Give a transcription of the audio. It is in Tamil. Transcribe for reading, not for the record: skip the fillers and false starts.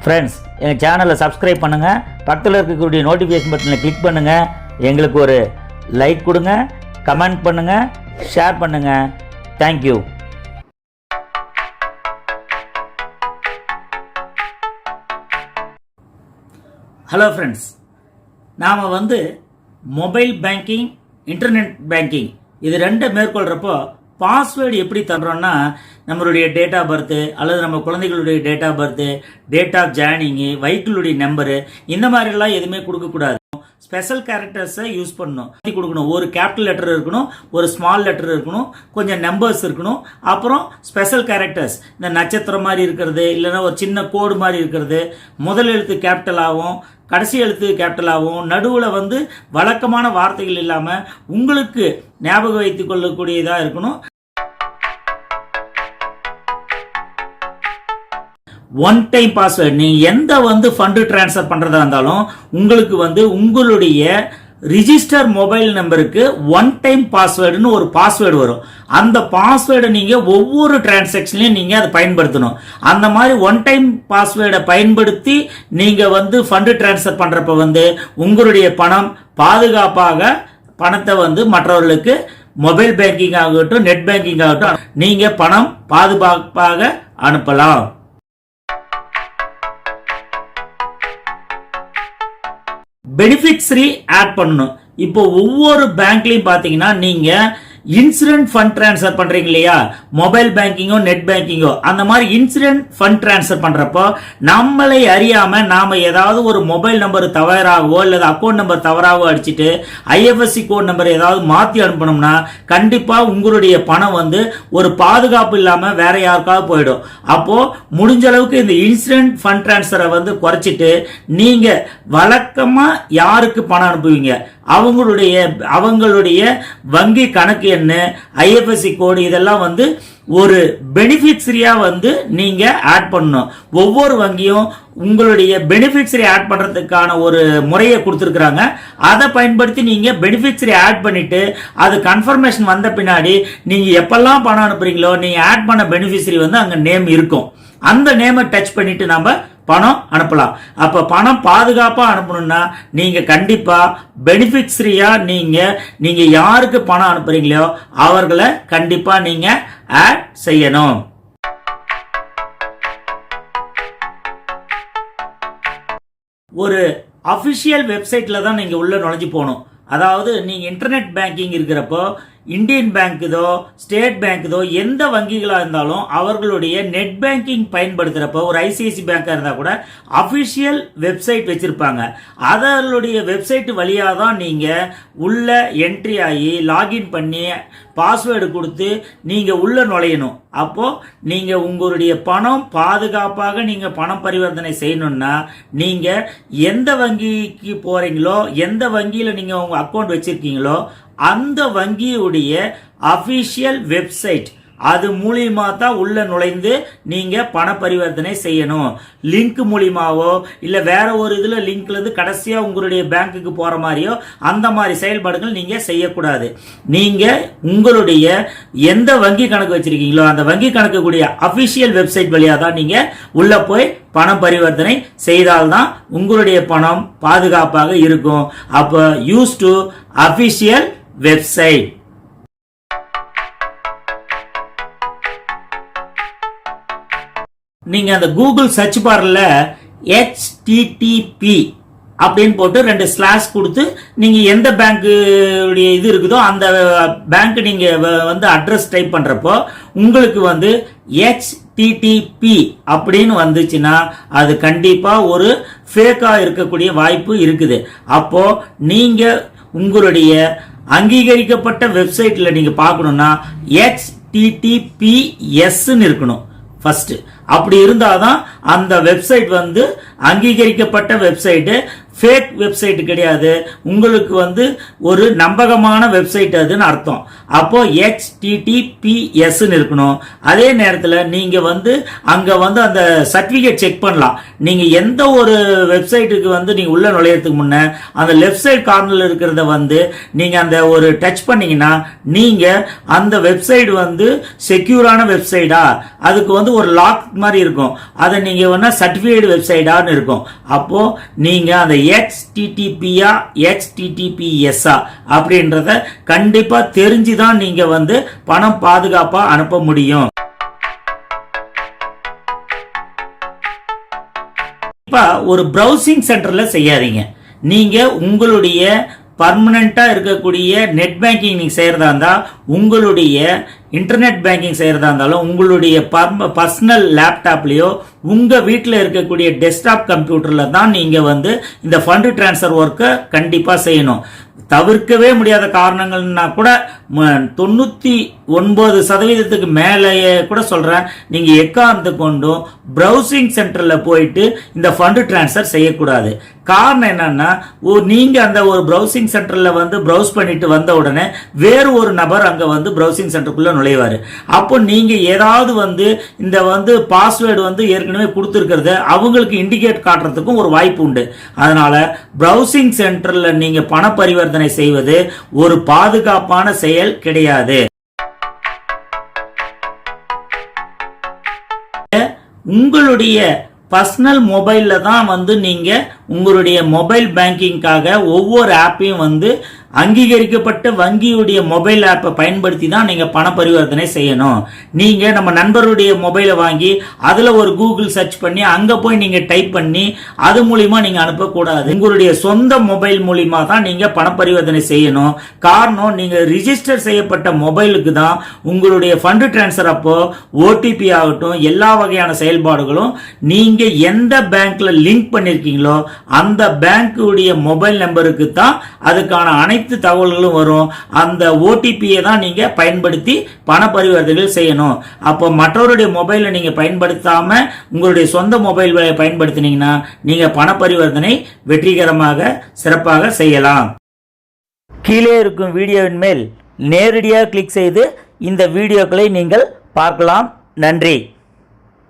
ஃப்ரெண்ட்ஸ், எங்கள் சேனலை சப்ஸ்கிரைப் பண்ணுங்கள், பக்கத்தில் இருக்கக்கூடிய நோட்டிஃபிகேஷன் பட்டனில் கிளிக் பண்ணுங்கள், எங்களுக்கு ஒரு லைக் கொடுங்க, கமெண்ட் பண்ணுங்கள், ஷேர் பண்ணுங்கள். தேங்க்யூ. ஹலோ ஃப்ரெண்ட்ஸ், நாம் மொபைல் பேங்கிங், இன்டர்நெட் பேங்கிங் இது ரெண்டை மேற்கொள்கிறப்போ பாஸ்வேர்டு எப்படி தர்றோம்னா, நம்மளுடைய டேட் ஆஃப் பர்த்து அல்லது நம்ம குழந்தைகளுடைய date of birth, date of joining, வெஹிக்கிளுடைய நம்பரு, இந்த மாதிரிலாம் எதுவுமே கொடுக்கக்கூடாது. ஸ்பெஷல் கேரக்டர்ஸை யூஸ் பண்ணணும், கொடுக்கணும். ஒரு கேபிட்டல் லெட்டர் இருக்கணும், ஒரு ஸ்மால் லெட்டர் இருக்கணும், கொஞ்சம் நம்பர்ஸ் இருக்கணும், அப்புறம் ஸ்பெஷல் கேரக்டர்ஸ், இந்த நட்சத்திரம் மாதிரி இருக்கிறது, இல்லைன்னா ஒரு சின்ன கோடு மாதிரி இருக்கிறது, முதல் எழுத்து கேபிட்டலாகவும் கடைசி எழுத்து கேபிட்டலாகவும், நடுவில் வழக்கமான வார்த்தைகள் இல்லாமல் உங்களுக்கு ஞாபகம் வைத்துக் கொள்ளக்கூடியதாக இருக்கணும். ஒன் டைம் பாஸ்வேர்டு, நீ எந்த ஃபண்டு டிரான்ஸ்ஃபர் பண்றதா இருந்தாலும் உங்களுக்கு உங்களுடைய ரிஜிஸ்டர் மொபைல் நம்பருக்கு ஒன் டைம் பாஸ்வேர்டுன்னு ஒரு பாஸ்வேர்டு வரும். அந்த பாஸ்வேர்டை நீங்க ஒவ்வொரு டிரான்சாக்ஷன்லயும் நீங்க அதை பயன்படுத்தணும். அந்த மாதிரி ஒன் டைம் பாஸ்வேர்டை பயன்படுத்தி நீங்க ஃபண்டு டிரான்ஸ்ஃபர் பண்றப்ப உங்களுடைய பணம் பாதுகாப்பாக பணத்தை மற்றவர்களுக்கு மொபைல் பேங்கிங் ஆகட்டும், நெட் பேங்கிங் ஆகட்டும், நீங்க பணம் பாதுகாப்பாக அனுப்பலாம். பெனிஃபிட்ஸரி ஆட் பண்ணணும். இப்போ ஒவ்வொரு பேங்க்லயும் பாத்தீங்கன்னா நீங்க இன்சிடென்ட் ஃபண்ட் டிரான்ஸ்ஃபர் பண்றீங்க இல்லையா, மொபைல் பேங்கிங்கோ நெட் பேங்கிங்கோ, அந்த மாதிரி இன்சிடென்ட் ஃபண்ட் டிரான்ஸ்ஃபர் பண்றப்போ நம்மளை அறியாம நாம ஏதாவது ஒரு மொபைல் நம்பர் தவறாகவோ அல்லது அக்கௌண்ட் நம்பர் தவறாகவோ அடிச்சுட்டு ஐஎஃப்எஸ்சி கோட் நம்பர் ஏதாவது மாத்தி அனுப்பணும்னா கண்டிப்பா உங்களுடைய பணம் ஒரு பாதுகாப்பு இல்லாம வேற யாருக்காவது போயிடும். அப்போ முடிஞ்ச அளவுக்கு இந்த இன்சிடென்ட் ஃபண்ட் டிரான்ஸ்ஃபரை குறைச்சிட்டு நீங்க வழக்கமா யாருக்கு பணம் அனுப்புவீங்க, அவங்களுடைய வங்கி கணக்கு என்ன, ஐஎஃப்எஸ்சி கோடு, இதெல்லாம் ஒரு பெனிஃபிட்ஸரியா நீங்க ஆட் பண்ணணும். ஒவ்வொரு வங்கியும் உங்களுடைய பெனிஃபிட்ஸரி ஆட் பண்றதுக்கான ஒரு முறையை கொடுத்திருக்காங்க. அதை பயன்படுத்தி நீங்க பெனிஃபிட்ஸரி ஆட் பண்ணிட்டு அது கன்ஃபர்மேஷன் வந்த பின்னாடி நீங்க எப்பெல்லாம் பணம் அனுப்புறீங்களோ நீங்க ஆட் பண்ண பெனிஃபிட்ஸரி அங்க நேம் இருக்கும். அந்த நேமை டச் பண்ணிட்டு நாம பணம் அனுப்பலாம். அப்ப பணம் பாதுகாப்பா அனுப்பணும்னா நீங்க கண்டிப்பா பெனிஃபிட்ஸரியா நீங்க யாருக்கு பணம் அனுப்புறீங்களோ அவர்களை கண்டிப்பா நீங்க ஆட் செய்யணும். ஒரு அபிஷியல் வெப்சைட்ல தான் நீங்க உள்ள நுழைஞ்சு போகணும். அதாவது நீங்க இன்டர்நெட் பேங்கிங் இருக்கிறப்போ இந்தியன் பேங்க்குதோ ஸ்டேட் பேங்க்குதோ எந்த வங்கிகளா இருந்தாலும் அவர்களுடைய நெட் பேங்கிங் பயன்படுத்துறப்போ ஒரு ஐசிஐசி பேங்கா இருந்தா கூட அபிஷியல் வெப்சைட் வச்சிருப்பாங்க. அதனுடைய வெப்சைட் வழியா தான் நீங்க உள்ள என்ட்ரி ஆகி லாகின் பண்ணி பாஸ்வேர்டு கொடுத்து நீங்க உள்ள நுழையணும். அப்போ நீங்க உங்களுடைய பணம் பாதுகாப்பாக நீங்க பணம் பரிவர்த்தனை செய்யணும்னா நீங்க எந்த வங்கிக்கு போறீங்களோ, எந்த வங்கியில நீங்க உங்க அக்கௌண்ட் வச்சிருக்கீங்களோ அந்த வங்கியுடைய அபிஷியல் வெப்சைட், அது மூலியமா தான் உள்ள நுழைந்து நீங்க பண பரிவர்த்தனை செய்யணும். லிங்க் மூலியமாவோ இல்ல வேற ஒரு இதுல லிங்க்ல இருந்து கடைசியா உங்களுடைய பேங்க்குக்கு போற மாதிரியோ அந்த மாதிரி செயல்பாடுகள் நீங்க செய்யக்கூடாது. நீங்க உங்களுடைய எந்த வங்கி கணக்கு வச்சிருக்கீங்களோ அந்த வங்கி கணக்கு கூடிய அபிஷியல் வெப்சைட் வழியா தான் நீங்க உள்ள போய் பண பரிவர்த்தனை செய்தால்தான் உங்களுடைய பணம் பாதுகாப்பாக இருக்கும். அப்ப யூஸ் டு அபிஷியல் வெப்சைட். நீங்க அந்த கூகுள் சர்ச் பார்ல HTTP அப்படின்னு போட்டு 2 ஸ்லாஷ் கொடுத்து நீங்க எந்த பேங்க் இது இருக்குதோ அந்த பேங்க் நீங்க அட்ரஸ் டைப் பண்றப்போ உங்களுக்கு HTTP அப்படின்னு வந்துச்சுன்னா அது கண்டிப்பா ஒரு ஃபேக்கா இருக்கக்கூடிய வாய்ப்பு இருக்குது. அப்போ நீங்க உங்களுடைய அங்கீகரிக்கப்பட்ட வெப்சைட்ல நீங்க பார்க்கணும்னா HTTPS இருக்கணும் ஃபர்ஸ்ட். அப்படி இருந்தாதான் அந்த வெப்சைட் அங்கீகரிக்கப்பட்ட வெப்சைட் ஃபேக் வெப்சைட் கிடையாது, உங்களுக்கு வந்து ஒரு நம்பகமான வெப்சைட் அதுன்னு அர்த்தம். அப்போ HTTPS இருக்கணும். அதே நேரத்தில் நீங்க வந்து அங்க வந்து அந்த சர்டிபிகேட் செக் பண்ணலாம். நீங்க எந்த ஒரு வெப்சைட்டுக்கு வந்து நீங்க உள்ள நுழையறதுக்கு முன்ன அந்த லெஃப்ட் சைடு கார்னர்ல இருக்கிறத வந்து நீங்க அந்த ஒரு டச் பண்ணீங்கன்னா நீங்க அந்த வெப்சைட் வந்து செக்யூரான வெப்சைட்டா, அதுக்கு வந்து ஒரு லாக் மாதிரி இருக்கும், அதை நீங்க வேணா சர்டிஃபைடு வெப்சைட்டான்னு இருக்கும். அப்போ நீங்க அந்த HTTPயா HTTPSஆ அப்படின்றத கண்டிப்பா தெரிஞ்சுதான் நீங்க வந்து பணம் பாதுகாப்பா அனுப்ப முடியும். இப்ப ஒரு பிரவுசிங் சென்டர்ல செய்யாதீங்க. நீங்க உங்களுடைய பர்மனண்டா இருக்கக்கூடிய நெட் பேங்கிங் நீங்க செய்யறதா இருந்தா, உங்களுடைய இன்டர்நெட் பேங்கிங் செய்யறதா இருந்தாலும் உங்களுடைய பர்சனல் லேப்டாப்லயோ உங்க வீட்டில் இருக்கக்கூடிய டெஸ்க்டாப் கம்ப்யூட்டர்ல தான் நீங்க வந்து இந்த ஃபண்ட் டிரான்ஸ்ஃபர் ஒர்க்கை கண்டிப்பா செய்யணும். தவிர்க்கவே முடியாத காரணங்கள்னா கூட 99% மேலேயே கூட சொல்றேன், நீங்க எக்காரணத்தை கொண்டும் பிரவுசிங் சென்டர்ல போயிட்டு இந்த ஃபண்ட் டிரான்ஸ்ஃபர் செய்யக்கூடாது. காரணம் என்னன்னா, நீங்க அந்த ஒரு பிரவுசிங் சென்டர்ல வந்து பிரவுஸ் பண்ணிட்டு வந்த உடனே வேறு ஒரு நபர் அங்க வந்து பிரவுசிங் சென்டருக்குள்ள நுழைவாரு. அப்போ நீங்க ஏதாவது வந்து இந்த வந்து பாஸ்வேர்டு வந்து ஏற்கனவே கொடுத்துருக்கிறத அவங்களுக்கு இண்டிகேட் காட்டுறதுக்கும் ஒரு வாய்ப்பு உண்டு. அதனால பிரவுசிங் சென்டர்ல நீங்க பண பரிவர்த்தனை செய்வது ஒரு பாதுகாப்பான செயல் கிடையாது. உங்களுடைய பர்சனல் மொபைல்ல தான் வந்து நீங்க உங்களுடைய மொபைல் பேங்கிங்காக ஒவ்வொரு ஆப்பையும் வந்து அங்கீகரிக்கப்பட்ட வங்கியுடைய மொபைல் ஆப்பை பயன்படுத்தி தான் நீங்க பண பரிவர்த்தனை செய்யணும். நீங்க நம்ம நண்பருடைய மொபைலை வாங்கி அதுல ஒரு கூகுள் சர்ச் பண்ணி அங்க போய் நீங்க டைப் பண்ணி அது மூலியமா நீங்க அனுப்பக்கூடாது. உங்களுடைய சொந்த மொபைல் மூலியமா தான் நீங்க பண பரிவர்த்தனை செய்யணும். காரணம், நீங்க ரிஜிஸ்டர் செய்யப்பட்ட மொபைலுக்கு தான் உங்களுடைய ஃபண்ட் டிரான்ஸ்ஃபர் அப்போ OTP ஆகட்டும் எல்லா வகையான செயல்பாடுகளும் நீங்க எந்த பேங்க்ல லிங்க் பண்ணிருக்கீங்களோ அந்த பேங்க்குடைய மொபைல் நம்பருக்கு தான் அதுக்கான அனைத்து தகவல்களும் வரும். அந்த OTPயை தான் நீங்க பயன்படுத்தி பண பரிவர்த்தனை செய்யணும். அப்போ மற்றவருடைய மொபைலை நீங்க பயன்படுத்தாம உங்களுடைய சொந்த மொபைல் பயன்படுத்தினீங்கன்னா நீங்க பண பரிவர்த்தனை வெற்றிகரமாக சிறப்பாக செய்யலாம். கீழே இருக்கும் வீடியோவின் மேல் நேரடியாக கிளிக் செய்து இந்த வீடியோக்களை நீங்கள் பார்க்கலாம். நன்றி.